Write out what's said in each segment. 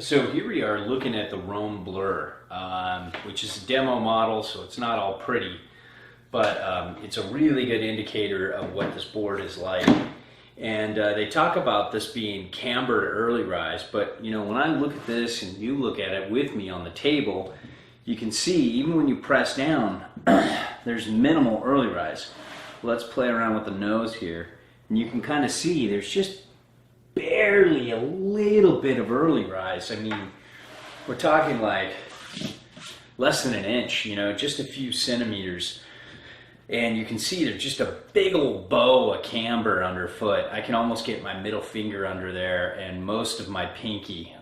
So here we are looking at the Rome Blur, which is a demo model, so it's not all pretty, but it's a really good indicator of what this board is like. And they talk about this being cambered early rise, but you know, when I look at this and you look at it with me on the table, you can see even when you press down, there's minimal early rise. Let's play around with the nose here, and you can kind of see there's just barely a little bit of early rise. I mean, we're talking like less than an inch, you know, just a few centimeters. And you can see there's just a big old bow of camber underfoot. I can almost get my middle finger under there and most of my pinky.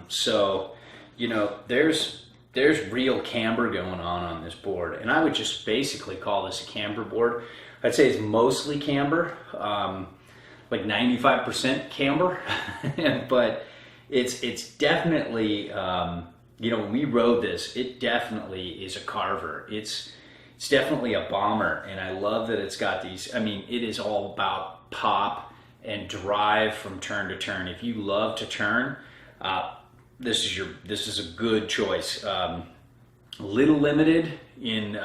So, you know, there's real camber going on this board. And I would just basically call this a camber board. I'd say it's mostly camber. Like 95% camber, but it's definitely, you know, when we rode this, it definitely is a carver. It's definitely a bomber, and I love that it's got these. I mean, it is all about pop and drive from turn to turn. If you love to turn, this is a good choice. A little limited in,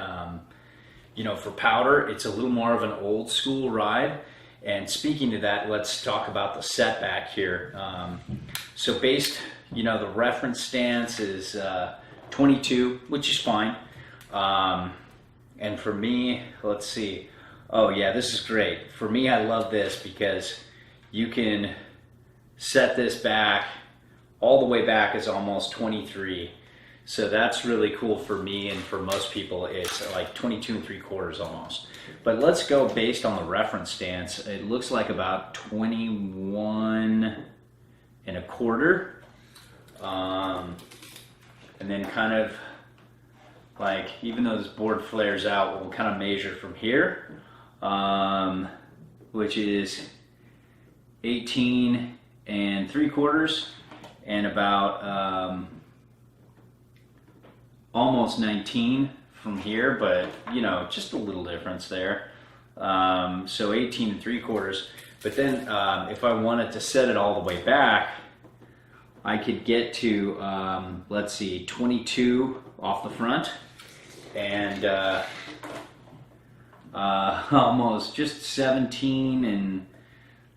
you know, for powder. It's a little more of an old school ride. And speaking to that, let's talk about the setback here. So based, you know, the reference stance is 22, which is fine. And for me, let's see. Oh yeah, this is great. For me, I love this because you can set this back, all the way back is almost 23. So that's really cool for me, and for most people it's like 22 3/4 almost. But let's go based on the reference stance. It looks like about 21 1/4. And then kind of like, even though this board flares out, we'll kind of measure from here, which is 18 3/4 and about almost 19 from here, but you know, just a little difference there. So 18 3/4. But then if I wanted to set it all the way back, I could get to, let's see, 22 off the front and almost just 17 and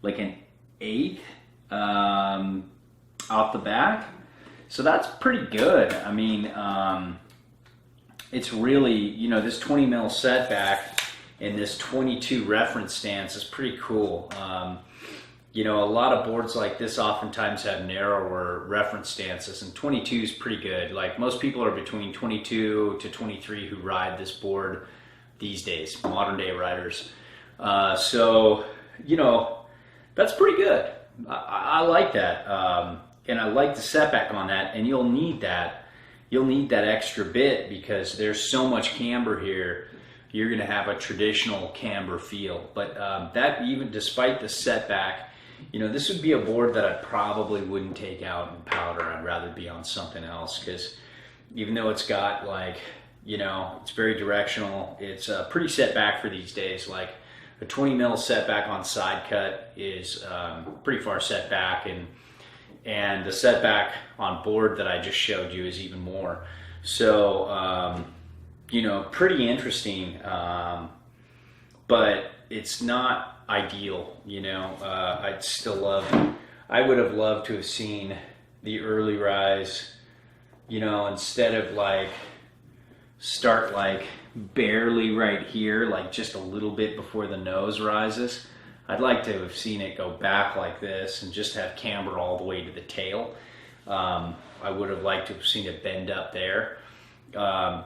like an eighth off the back. So that's pretty good. I mean, it's really, you know, this 20 mil setback and this 22 reference stance is pretty cool. You know, a lot of boards like this oftentimes have narrower reference stances, and 22 is pretty good. Like, most people are between 22 to 23 who ride this board these days, modern day riders. So, you know, that's pretty good. I like that. And I like the setback on that, and you'll need that. You'll need that extra bit because there's so much camber here. You're going to have a traditional camber feel. But that, even despite the setback, you know, this would be a board that I probably wouldn't take out in powder. I'd rather be on something else, because even though it's got, like, you know, it's very directional, it's pretty set back for these days. Like, a 20 mil setback on side cut is pretty far set back, and the setback on board that I just showed you is even more. So, you know, pretty interesting, but it's not ideal, you know. I would have loved to have seen the early rise, you know, instead of like start like barely right here, like just a little bit before the nose rises. I'd like to have seen it go back like this and just have camber all the way to the tail. I would have liked to have seen it bend up there,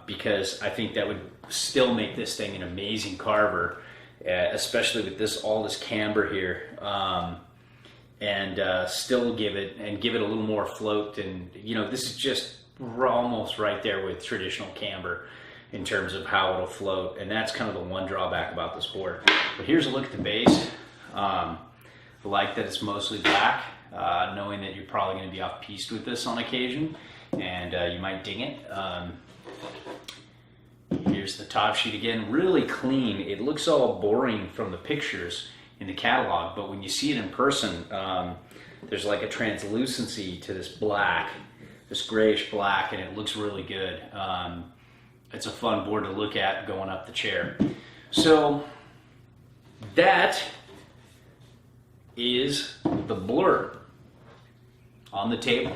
because I think that would still make this thing an amazing carver, especially with all this camber here, and still give it a little more float. And you know, this is just almost right there with traditional camber in terms of how it'll float, and that's kind of the one drawback about this board. But here's a look at the base. I like that it's mostly black, knowing that you're probably going to be off-piste with this on occasion, and you might ding it. Here's the top sheet again, really clean. It looks all boring from the pictures in the catalog, but when you see it in person, there's like a translucency to this black, this grayish black, and it looks really good. It's a fun board to look at going up the chair. So that is the Blur on the table.